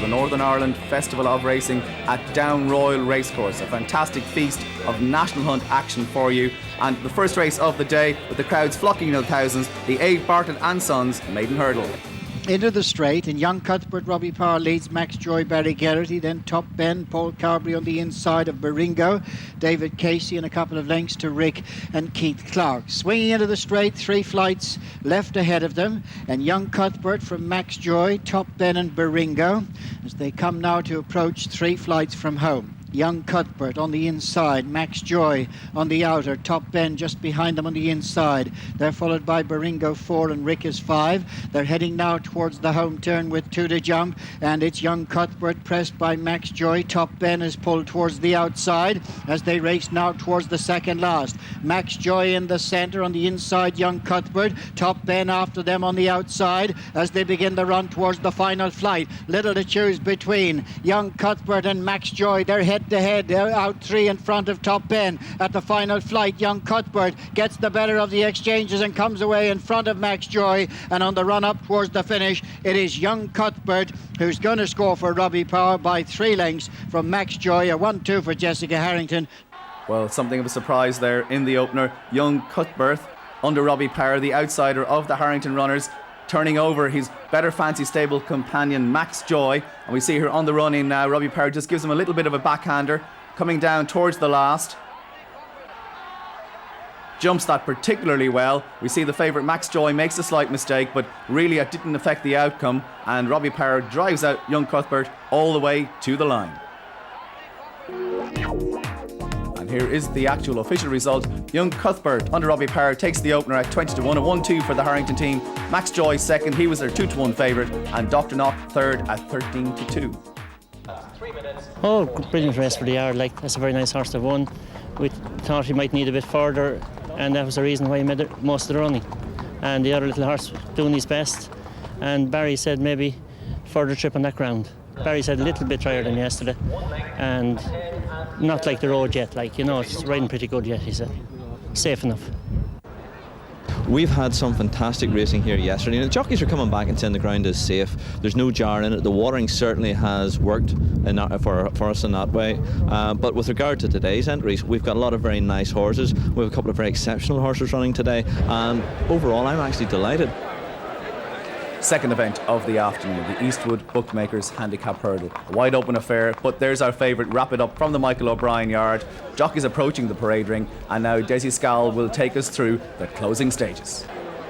to the Northern Ireland Festival of Racing at Down Royal Racecourse. A fantastic feast of National Hunt action for you. And the first race of the day, with the crowds flocking in the thousands, the A. Bartlett and Sons Maiden Hurdle. Into the straight, and young Cuthbert, Robbie Power leads Max Joy, Barry Geraghty, then Top Ben, Paul Carberry on the inside of Baringo, David Casey and a couple of lengths to Rick and Keith Clark. Swinging into the straight, 3 flights left ahead of them, and young Cuthbert from Max Joy, Top Ben and Baringo, as they come now to approach 3 flights from home. Young Cuthbert on the inside, Max Joy on the outer, Top Ben just behind them on the inside. They're followed by Baringo 4 and Rick is 5. They're heading now towards the home turn with 2 to jump, and it's young Cuthbert pressed by Max Joy. Top Ben is pulled towards the outside as they race now towards the second last. Max Joy in the centre, on the inside young Cuthbert, Top Ben after them on the outside as they begin the run towards the final flight. Little to choose between young Cuthbert and Max Joy. They're head to head. They're out 3 in front of Top Ben at the final flight. Young Cuthbert gets the better of the exchanges and comes away in front of Max Joy, and on the run up towards the finish it is young Cuthbert who's going to score for Robbie Power by 3 lengths from Max Joy. A 1-2 for Jessica Harrington. Well, something of a surprise there in the opener. Young Cuthbert under Robbie Power, the outsider of the Harrington runners, turning over his better fancy stable companion Max Joy, and we see her on the run in now. Robbie Power just gives him a little bit of a backhander coming down towards the last. Jumps that particularly well. We see the favourite Max Joy makes a slight mistake, but really it didn't affect the outcome, and Robbie Power drives out young Cuthbert all the way to the line. Here is the actual official result. Young Cuthbert under Robbie Power takes the opener at 20 to 1, a 1-2 for the Harrington team. Max Joy second, he was their 2 to 1 favourite, and Dr. Knock third at 13 to 2. Oh, brilliant race for the yard. Like, that's a very nice horse to won. We thought he might need a bit further, and that was the reason why he made most of the running. And the other little horse doing his best, and Barry said maybe further trip on that ground. Barry said a little bit drier than yesterday, and not like the road yet, like, you know, it's riding pretty good yet, he said. Safe enough. We've had some fantastic racing here yesterday, and the jockeys are coming back and saying the ground is safe. There's no jar in it. The watering certainly has worked for us in that way. But with regard to today's entries, we've got a lot of very nice horses. We have a couple of very exceptional horses running today, and overall I'm actually delighted. Second event of the afternoon, the Eastwood Bookmakers Handicap Hurdle. A wide open affair, but there's our favourite, Wrap It Up from the Michael O'Brien yard. Jockeys approaching the parade ring, and now Desi Scal will take us through the closing stages.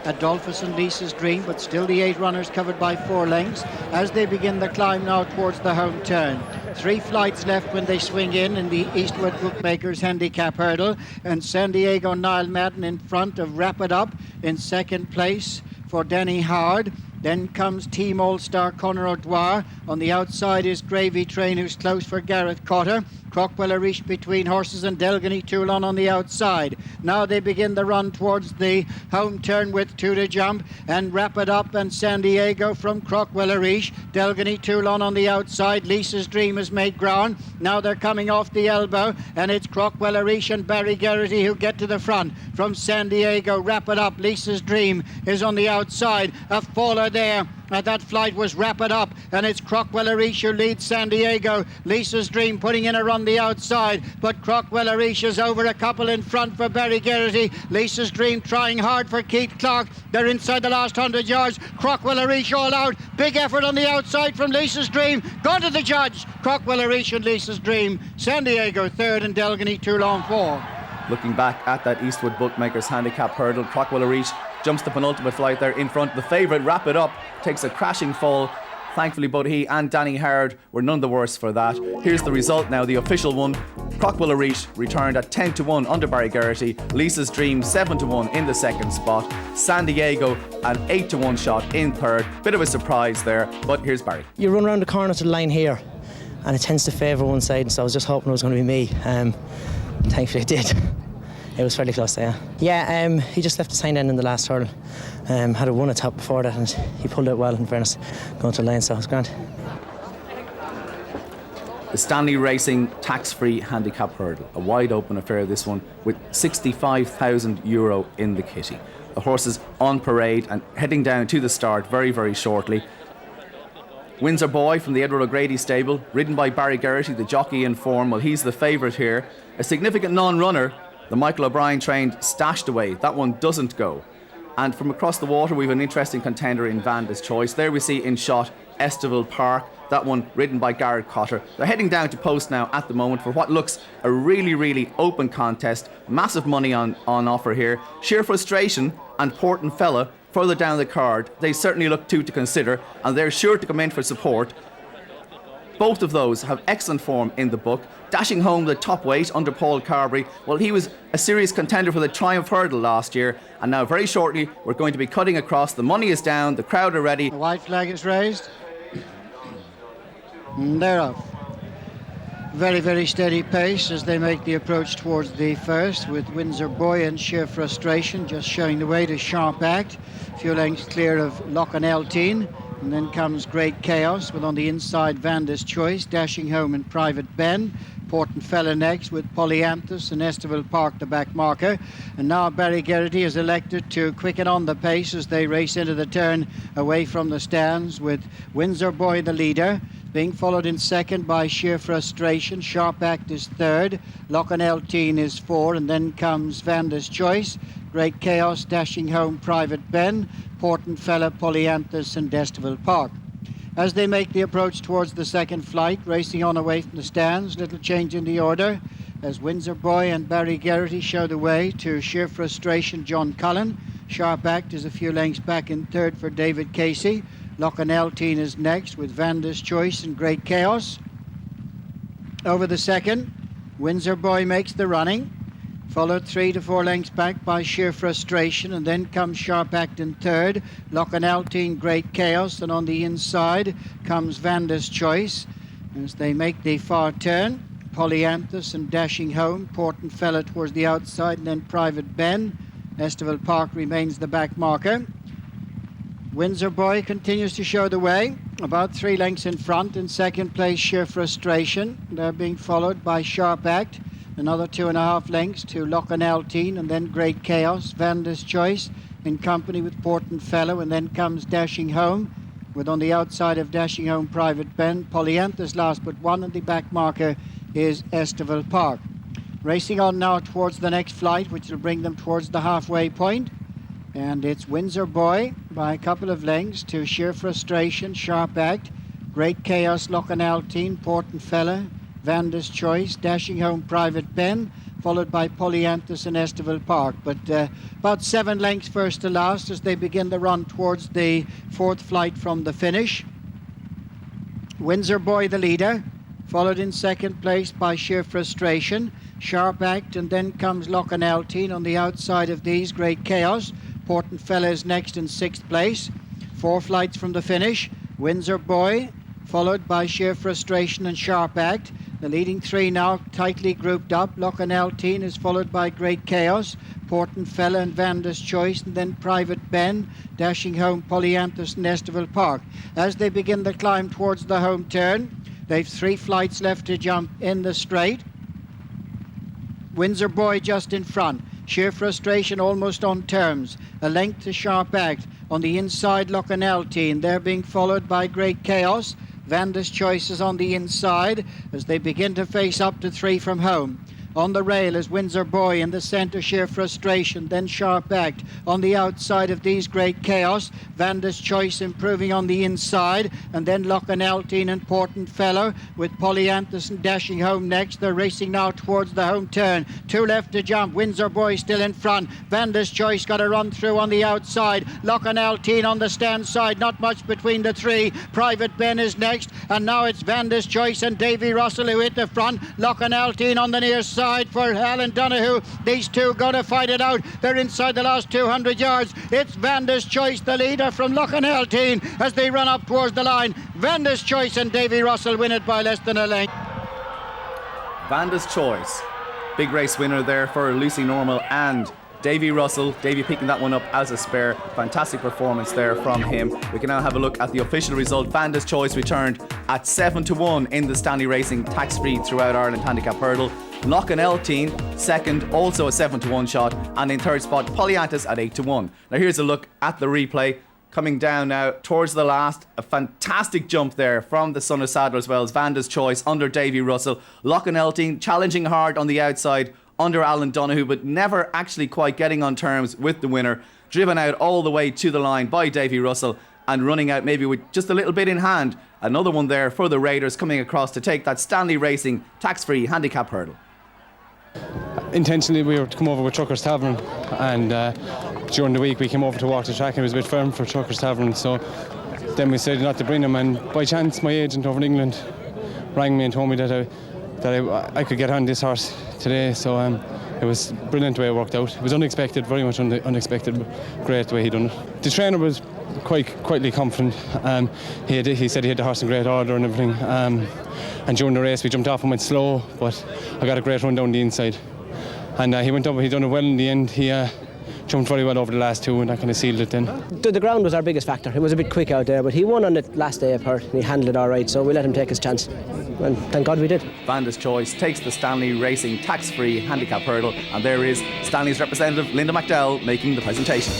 Adolphus and Lisa's Dream, but still the 8 runners covered by 4 lengths as they begin the climb now towards the home turn. 3 flights left when they swing in the Eastwood Bookmakers Handicap Hurdle, and San Diego Niall Madden in front of Wrap It Up in second place for Danny Howard. Then comes Team All-Star Conor O'Dwyer. On the outside is Gravy Train, who's close for Gareth Cotter. Crockwell Arish between horses, and Delgany Toulon on the outside. Now they begin the run towards the home turn with 2 to jump, and Wrap It Up and San Diego from Crockwell Arish. Delgany Toulon on the outside. Lisa's Dream has made ground. Now they're coming off the elbow, and it's Crockwell Arish and Barry Geraghty who get to the front. From San Diego, Wrap It Up. Lisa's Dream is on the outside. A faller there. That flight was Wrap It Up, and it's Crockwell Arish who leads San Diego. Lisa's Dream putting in a run the outside, but Crockwell Arish is over a couple in front for Barry Geraghty. Lisa's Dream trying hard for Keith Clark. They're inside the last 100 yards. Crockwell Arish all out. Big effort on the outside from Lisa's Dream. Gone to the judge. Crockwell Arish and Lisa's Dream. San Diego third and Delgany Toulon 4. Looking back at that Eastwood Bookmakers Handicap Hurdle, Crockwell Arish jumps the penultimate flight there in front. The favourite, Wrap It Up, takes a crashing fall. Thankfully, both he and Danny Howard were none the worse for that. Here's the result now, the official one. Crockwell Arish returned at 10 to 1 under Barry Geraghty. Lisa's Dream 7 to 1 in the second spot. San Diego an 8 to 1 shot in third. Bit of a surprise there, but here's Barry. You run around the corner to the line here, and it tends to favour one side, so I was just hoping it was going to be me. Thankfully it did. It was fairly close there. Yeah, he just left the sign end in the last hurdle. Had a 1 atop before that, and he pulled it well, in fairness, going to the line, so it was grand. The Stanley Racing tax-free handicap hurdle. A wide open affair, this one, with €65,000 in the kitty. The horses on parade and heading down to the start very, very shortly. Windsor Boy from the Edward O'Grady stable, ridden by Barry Geraghty, the jockey in form. Well, he's the favourite here. A significant non-runner, the Michael O'Brien trained Stashed Away. That one doesn't go. And from across the water, we have an interesting contender in Vanda's Choice. There we see in shot Estival Park, that one ridden by Garrett Cotter. They're heading down to post now at the moment for what looks a really, really open contest. Massive money on offer here. Sheer Frustration and Portenfella further down the card. They certainly look two to consider, and they're sure to come in for support. Both of those have excellent form in the book. Dashing Home the top weight under Paul Carberry. Well, he was a serious contender for the Triumph Hurdle last year, and now very shortly we're going to be cutting across. The money is down, the crowd are ready. The white flag is raised. And they're off. Very, very steady pace as they make the approach towards the first, with Windsor Boy and Sheer Frustration just showing the way to Sharp Act. A few lengths clear of Loch and Eltine. And then comes Great Chaos, with on the inside Vanda's Choice, Dashing Home and Private Ben. Portenfella next with Polyanthus and Estival Park the back marker. And now Barry Geraghty is elected to quicken on the pace as they race into the turn away from the stands, with Windsor Boy the leader, being followed in second by Sheer Frustration. Sharp Act is third, Loch and Eltine is four, and then comes Vanda's Choice, Great Chaos, Dashing Home, Private Ben, Portenfella, Polyanthus and Estival Park. As they make the approach towards the second flight, racing on away from the stands, little change in the order as Windsor Boy and Barry Geraghty show the way to Sheer Frustration, John Cullen. Sharp Act is a few lengths back in third for David Casey. Loch and Eltine is next with Vanda's Choice and Great Chaos. Over the second, Windsor Boy makes the running, followed 3 to 4 lengths back by Sheer Frustration, and then comes Sharp Act in third, Loch and Eltine, Great Chaos, and on the inside comes Vanda's Choice. As they make the far turn, Polyanthus and Dashing Home, Portenfella towards the outside, and then Private Ben. Estival Park remains the back marker. Windsor Boy continues to show the way, about 3 lengths in front. In second place, Sheer Frustration. They're being followed by Sharp Act. Another 2.5 lengths to Loch and Eltine, and then Great Chaos, Vanda's Choice in company with Portenfella, and then comes Dashing Home, with on the outside of Dashing Home Private Ben. Polyanthus last but one, and the back marker is Estival Park. Racing on now towards the next flight, which will bring them towards the halfway point. And it's Windsor Boy by a couple of lengths to Sheer Frustration, Sharp Act, Great Chaos, Loch and Eltine, Portenfella, Vanda's Choice, Dashing Home Private Ben, followed by Polyanthus and Estival Park. But about 7 lengths first to last as they begin the run towards the fourth flight from the finish. Windsor Boy the leader, followed in second place by Sheer Frustration, Sharp Act, and then comes Loch and Eltine. On the outside of these, Great Chaos. Portenfella is next in sixth place. 4 flights from the finish. Windsor Boy, followed by Sheer Frustration and Sharp Act. The leading 3 now tightly grouped up. Loch and Eltine is followed by Great Chaos, Portenfella and Vanda's Choice, and then Private Ben, Dashing Home, Polyanthus and Estival Park. As they begin the climb towards the home turn, they've 3 flights left to jump in the straight. Windsor Boy just in front. Sheer Frustration almost on terms. A length to Sharp Act. On the inside, Loch and Eltine. They're being followed by Great Chaos. Vanda's Choice is on the inside as they begin to face up to 3 from home. On the rail is Windsor Boy, in the centre Sheer Frustration, then Sharp Act. On the outside of these, Great Chaos, Vanda's Choice improving on the inside, and then Loch and Eltine and Portenfella with Polyanthus and Dashing Home next. They're racing now towards the home turn. 2 left to jump. Windsor Boy still in front. Vanda's Choice got a run through on the outside. Loch and Eltine on the stand side. Not much between the 3. Private Ben is next, and now it's Vanda's Choice and Davy Russell who hit the front. Loch and Eltine on the near side for Alan Donoghue. These 2 going to fight it out. They're inside the last 200 yards. It's Vanda's Choice, the leader from Loch and Eltine, as they run up towards the line. Vanda's Choice and Davy Russell win it by less than a length. Vanda's Choice, big race winner there for Lucy Normal and Davy Russell. Davy picking that one up as a spare. Fantastic performance there from him. We can now have a look at the official result. Vanda's Choice returned at 7-1 in the Stanley Racing tax-free throughout Ireland handicap hurdle. Loch and Eltine second, also a 7-1 shot, and in third spot Polyanthus at 8-1. Now here's a look at the replay. coming down now towards the last. A fantastic jump there from the son of Sadler's Wells, Vanda's Choice, under Davy Russell. Lochan Elting challenging hard on the outside under Alan Donoghue, but never actually quite getting on terms with the winner. Driven out all the way to the line by Davy Russell and running out maybe with just a little bit in hand. Another one there for the Raiders coming across to take that Stanley Racing tax-free handicap hurdle. Intentionally we were to come over with Truckers Tavern, and during the week we came over to walk the track and it was a bit firm for Truckers Tavern, so then we decided not to bring him, and by chance my agent over in England rang me and told me that I could get on this horse today, so it was brilliant the way it worked out. It was unexpected, very much unexpected, but great the way he done it. The trainer was quietly confident. He said he had the horse in great order and everything, and during the race we jumped off and went slow, but I got a great run down the inside, and he went up, he done it well in the end. He jumped very well over the last two, and that kind of sealed it then. The ground was our biggest factor. It was a bit quick out there, but he won on the last day apart and he handled it all right, so we let him take his chance, and thank God we did. Vanda's Choice takes the Stanley Racing tax-free handicap hurdle, and there is Stanley's representative Linda McDowell making the presentation.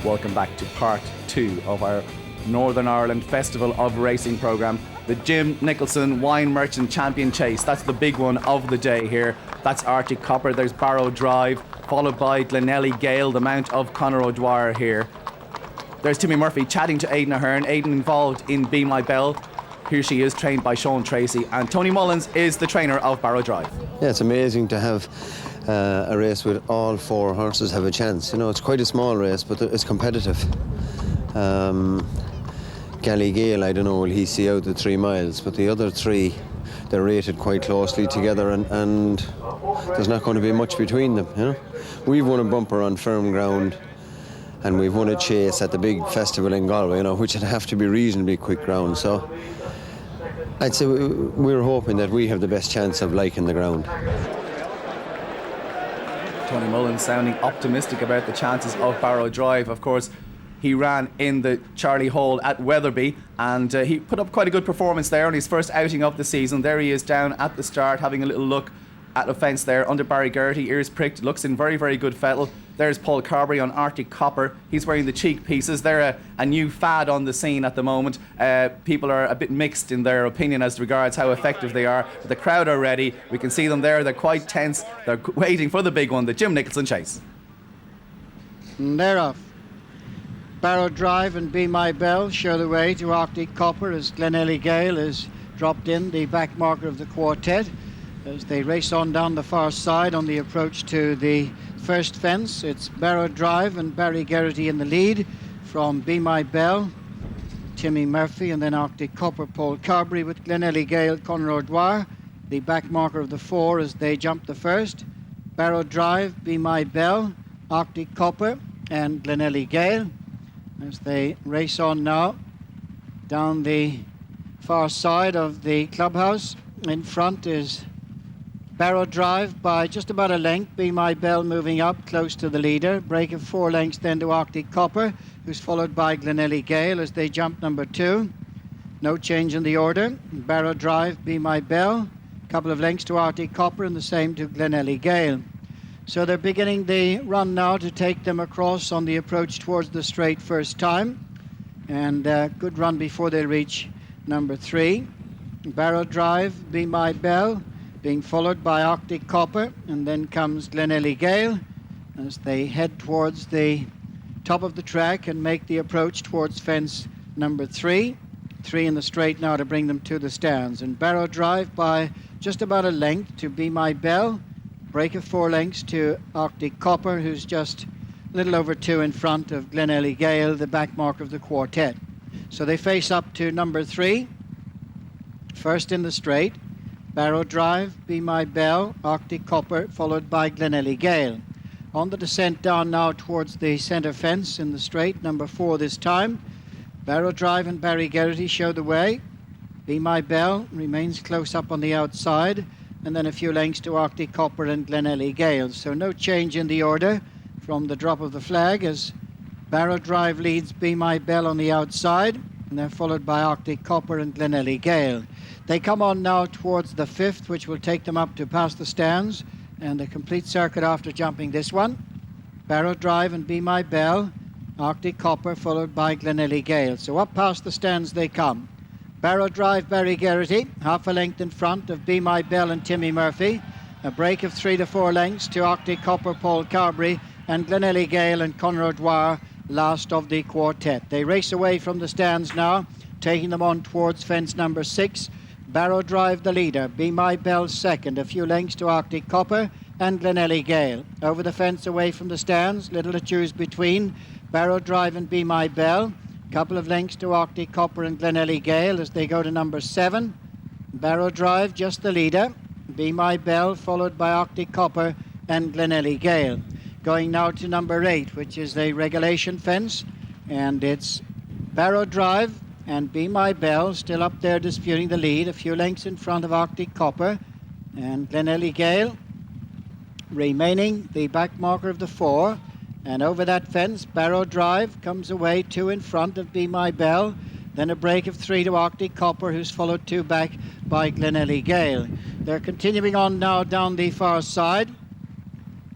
Welcome back to part 2 of our Northern Ireland Festival of Racing programme. The Jim Nicholson Wine Merchant Champion Chase. That's the big one of the day here. That's Arctic Copper. There's Barrow Drive, followed by Glenelly Gale, the mount of Conor O'Dwyer here. There's Timmy Murphy chatting to Aidan Ahern. Aidan involved in Be My Bell. Here she is, trained by Sean Tracy. And Tony Mullins is the trainer of Barrow Drive. Yeah, it's amazing to have a race with all 4 horses have a chance. You know, it's quite a small race, but it's competitive. Gally Gale, I don't know, will he see out the 3 miles, but the other 3, they're rated quite closely together, and there's not going to be much between them, you know. We've won a bumper on firm ground, and we've won a chase at the big festival in Galway, you know, which would have to be reasonably quick ground, so I'd say we're hoping that we have the best chance of liking the ground. Tony Mullins sounding optimistic about the chances of Barrow Drive. Of course, he ran in the Charlie Hall at Wetherby, and he put up quite a good performance there on his first outing of the season. There he is down at the start, having a little look at a fence there under Barry Geraghty, ears pricked, looks in very, very good fettle. There's Paul Carberry on Arctic Copper. He's wearing the cheek pieces. They're a new fad on the scene at the moment. People are a bit mixed in their opinion as regards how effective they are. But the crowd are ready. We can see them there. They're quite tense. They're waiting for the big one, the Jim Nicholson Chase. And they're off. Barrow Drive and Be My Bell show the way to Arctic Copper as Glenelly Gale is dropped in, the back marker of the quartet. As they race on down the far side on the approach to the first fence, it's Barrow Drive and Barry Geraghty in the lead from Be My Bell, Timmy Murphy, and then Arctic Copper, Paul Carberry, with Glenelly Gale, Conor O'Dwyer, the back marker of the 4 as they jump the first. Barrow Drive, Be My Bell, Arctic Copper and Glenelly Gale as they race on now down the far side of the clubhouse. In front is Barrow Drive by just about a length. Be My Bell moving up close to the leader. Break of 4 lengths then to Arctic Copper, who's followed by Glenelly Gale as they jump number 2. No change in the order. Barrow Drive, Be My Bell, couple of lengths to Arctic Copper and the same to Glenelly Gale. So they're beginning the run now to take them across on the approach towards the straight first time. And good run before they reach number 3. Barrow Drive, Be My Bell, being followed by Arctic Copper, and then comes Glenelly Gale as they head towards the top of the track and make the approach towards fence number 3. 3 in the straight now to bring them to the stands. And Barrow Drive by just about a length to Be My Bell. Break of 4 lengths to Arctic Copper, who's just a little over 2 in front of Glenelly Gale, the back mark of the quartet. So they face up to number 3. First in the straight, Barrow Drive, Be My Bell, Arctic Copper, followed by Glenelly Gale. On the descent down now towards the centre fence in the straight, number 4 this time. Barrow Drive and Barry Geraghty show the way. Be My Bell remains close up on the outside and then a few lengths to Arctic Copper and Glenelly Gale. So no change in the order from the drop of the flag, as Barrow Drive leads Be My Bell on the outside, and they're followed by Arctic Copper and Glenelly Gale. They come on now towards the 5th, which will take them up to past the stands, and a complete circuit after jumping this one. Barrow Drive and Be My Bell, Arctic Copper followed by Glenelly Gale. So up past the stands they come. Barrow Drive, Barry Geraghty, half a length in front of Be My Bell and Timmy Murphy. A break of 3 to 4 lengths to Arctic Copper, Paul Carberry, and Glenelly Gale and Conor O'Dwyer, last of the quartet. They race away from the stands now, taking them on towards fence number 6. Barrow Drive the leader, Be My Bell second, a few lengths to Arctic Copper and Glenelly Gale. Over the fence away from the stands, little to choose between. Barrow Drive and Be My Bell, couple of lengths to Arctic Copper and Glenelly Gale as they go to number 7. Barrow Drive just the leader, Be My Bell followed by Arctic Copper and Glenelly Gale. Going now to number 8, which is the regulation fence, and it's Barrow Drive and Be My Bell still up there disputing the lead, a few lengths in front of Arctic Copper and Glenelly Gale remaining the back marker of the 4. And over that fence, Barrow Drive comes away 2 in front of Be My Bell. Then a break of 3 to Arctic Copper, who's followed 2 back by Glenelly Gale. They're continuing on now down the far side.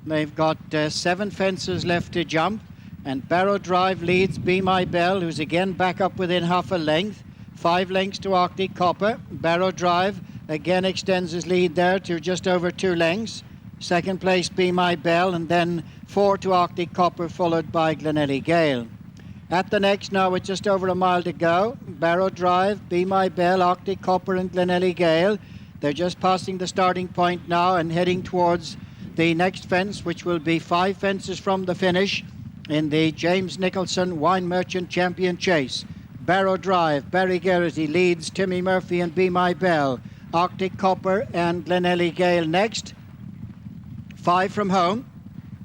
They've got 7 fences left to jump. And Barrow Drive leads Be My Bell, who's again back up within half a length. 5 lengths to Arctic Copper. Barrow Drive again extends his lead there to just over 2 lengths. Second place, Be My Bell, and then 4 to Arctic Copper, followed by Glenelly Gale. At the next now, with just over a mile to go, Barrow Drive, Be My Bell, Arctic Copper and Glenelly Gale. They're just passing the starting point now and heading towards the next fence, which will be 5 fences from the finish in the James Nicholson Wine Merchant Champion Chase. Barrow Drive, Barry Geraghty leads Timmy Murphy and Be My Bell. Arctic Copper and Glenelly Gale next. 5 from home.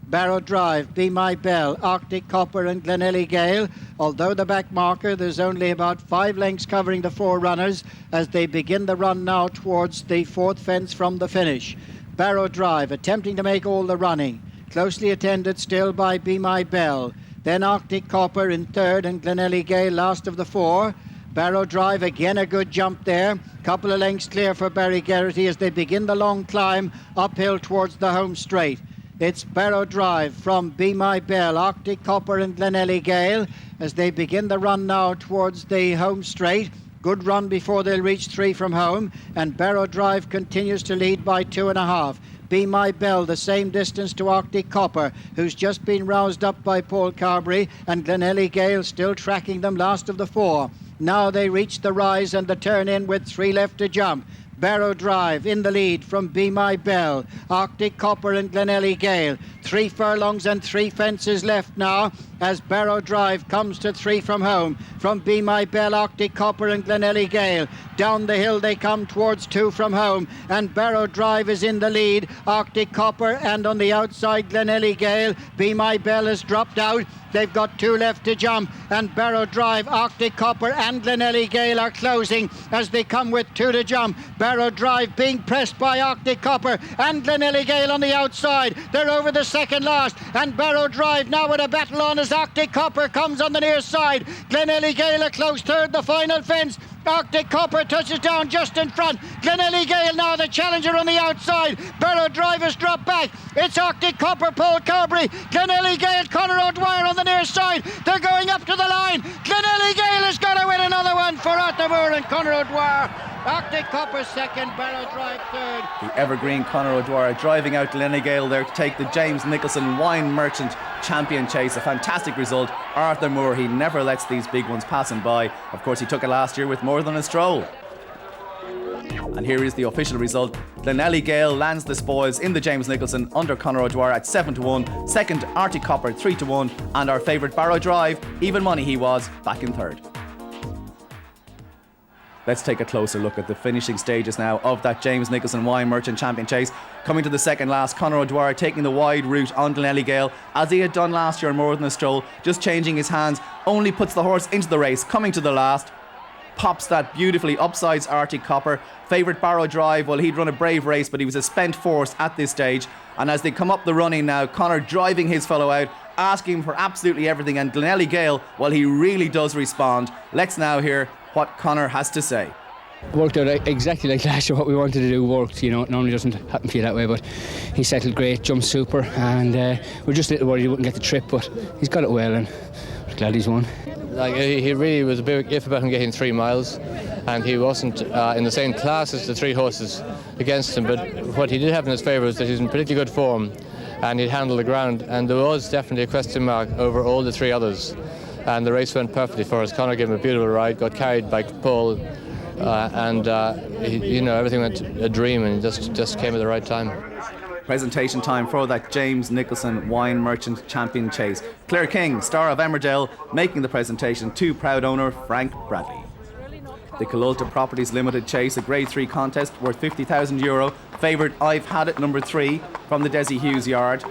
Barrow Drive, Be My Bell, Arctic Copper and Glenelly Gale. Although the back marker, there's only about 5 lengths covering the 4 runners as they begin the run now towards the 4th fence from the finish. Barrow Drive attempting to make all the running. Closely attended still by Be My Bell. Then Arctic Copper in 3rd and Glenelly Gale last of the 4. Barrow Drive, again a good jump there. Couple of lengths clear for Barry Geraghty as they begin the long climb uphill towards the home straight. It's Barrow Drive from Be My Bell, Arctic Copper and Glenelly Gale as they begin the run now towards the home straight. Good run before they'll reach 3 from home, and Barrow Drive continues to lead by 2.5. Be My Bell the same distance to Arctic Copper, who's just been roused up by Paul Carberry, and Glenelly Gale still tracking them last of the 4. Now they reach the rise and the turn in with 3 left to jump. Barrow Drive in the lead from Be My Bell, Arctic Copper and Glenelly Gale. 3 furlongs and 3 fences left now as Barrow Drive comes to 3 from home. From Be My Bell, Arctic Copper and Glenelly Gale. Down the hill they come towards 2 from home, and Barrow Drive is in the lead. Arctic Copper, and on the outside Glenelly Gale. Be My Bell has dropped out. They've got 2 left to jump, and Barrow Drive, Arctic Copper and Glenelly Gale are closing as they come with 2 to jump. Barrow Drive being pressed by Arctic Copper and Glenelly Gale on the outside. They're over the second last, and Barrow Drive now with a battle on as Arctic Copper comes on the near side. Glenelly Gale a close third, the final fence. Arctic Copper touches down just in front. Glenelly Gale now the challenger on the outside. Barrow Drive has dropped back. It's Arctic Copper, Paul Carberry. Glenelly Gale, Conor O'Dwyer on the near side. They're going up to the line. Glenelly Gale has got to win another one for Arthur Moore and Conor O'Dwyer. Arctic Copper second, Barrow Drive third. The evergreen Conor O'Dwyer driving out Glenelly Gale there to take the James Nicholson Wine Merchant Champion Chase. A fantastic result. Arthur Moore, he never lets these big ones pass him by. Of course, he took it last year with More Than a Stroll. And here is the official result. Glenelly Gale lands the spoils in the James Nicholson under Conor O'Dwyer at 7-1. Second, Arctic Copper 3-1. And our favourite Barrow Drive, even money he was, back in third. Let's take a closer look at the finishing stages now of that James Nicholson Wine Merchant Champion Chase. Coming to the second last, Conor O'Dwyer taking the wide route on Glenelly Gale, as he had done last year More Than a Stroll, just changing his hands, only puts the horse into the race. Coming to the last, pops that beautifully upsides Arctic Copper. Favourite Barrow Drive, well, he'd run a brave race, but he was a spent force at this stage. And as they come up the running now, Conor driving his fellow out, asking for absolutely everything. And Glenelly Gale, well, he really does respond. Let's now hear what Conor has to say. Worked out exactly like last year. What we wanted to do worked, you know. It normally doesn't happen for you that way, but he settled great, jumped super, and we're just a little worried he wouldn't get the trip, but he's got it well, and we're glad he's won. Like, he really was a bit if about him getting 3 miles, and he wasn't in the same class as the 3 horses against him, but what he did have in his favour was that he's in particularly good form and he'd handle the ground, and there was definitely a question mark over all the 3 others, and the race went perfectly for us. Conor gave him a beautiful ride, got carried by Paul, and you know, everything went a dream, and he just came at the right time. Presentation time for that James Nicholson Wine Merchant Champion Chase. Claire King, star of Emmerdale, making the presentation to proud owner Frank Bradley. The Kilolta Properties Limited Chase, a Grade 3 contest worth €50,000. Favoured I've Had It number 3 from the Desi Hughes yard.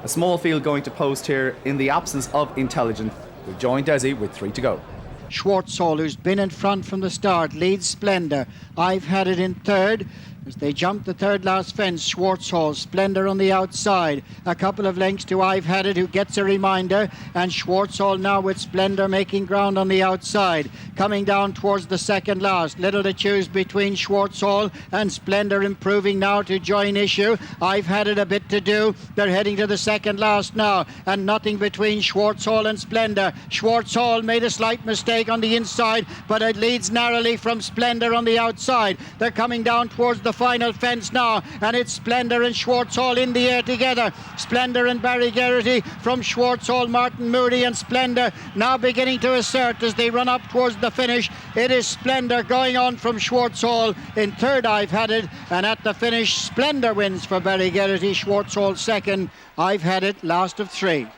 A small field going to post here in the absence of Intelligent. We've joined Desi with 3 to go. Schwartzall, who's been in front from the start, leads Splendor. I've Had It in third. As they jump the third last fence, Schwartzall, Splendor on the outside. A couple of lengths to I've Had It, who gets a reminder. And Schwartzall now with Splendor making ground on the outside. Coming down towards the second last. Little to choose between Schwartzall and Splendor, improving now to join issue. I've Had It a bit to do. They're heading to the second last now. And nothing between Schwartzall and Splendor. Schwartzall made a slight mistake on the inside, but it leads narrowly from Splendor on the outside. They're coming down towards the final fence now, and it's Splendor and Schwartzall in the air together. Splendor and Barry Geraghty from Schwartzall, Martin Moody and Splendor now beginning to assert as they run up towards the finish. It is Splendor going on from Schwartzall. In third I've Had It, and at the finish Splendor wins for Barry Geraghty, Schwartzall second, I've Had It last of 3.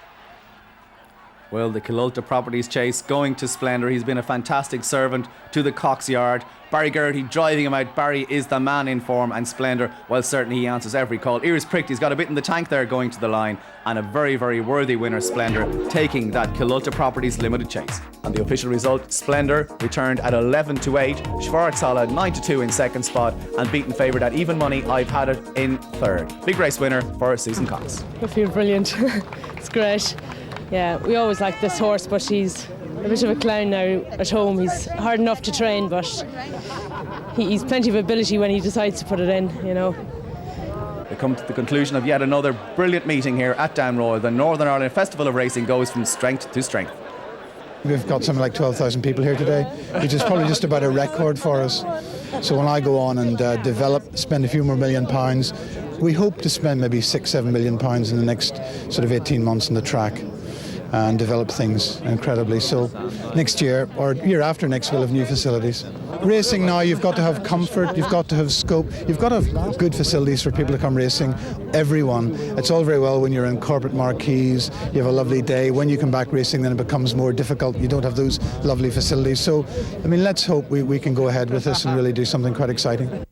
Well, the Kilolta Properties Chase going to Splendor. He's been a fantastic servant to the Cox yard. Barry Geraghty driving him out. Barry is the man in form, and Splendor, well, certainly he answers every call. Ears pricked, he's got a bit in the tank there going to the line, and a very, very worthy winner, Splendor, taking that Kilolta Properties Limited Chase. And the official result, Splendor returned at 11-8, Schwarzala 9-2 in second spot, and beaten favoured at even money, I've Had It in third. Big race winner for Susan Cox. I feel brilliant. It's great. Yeah, we always liked this horse, but he's a bit of a clown now at home. He's hard enough to train, but he's plenty of ability when he decides to put it in, you know. We come to the conclusion of yet another brilliant meeting here at Down Royal. The Northern Ireland Festival of Racing goes from strength to strength. We've got something like 12,000 people here today, which is probably just about a record for us. So when I go on and develop, spend a few more £1 million, we hope to spend maybe £6-7 million in the next sort of 18 months on the track and develop things incredibly. So next year or year after next we'll have new facilities. Racing now, you've got to have comfort, you've got to have scope, you've got to have good facilities for people to come racing, everyone. It's all very well when you're in corporate marquees, you have a lovely day. When you come back racing then it becomes more difficult, you don't have those lovely facilities. So I mean, let's hope we can go ahead with this and really do something quite exciting.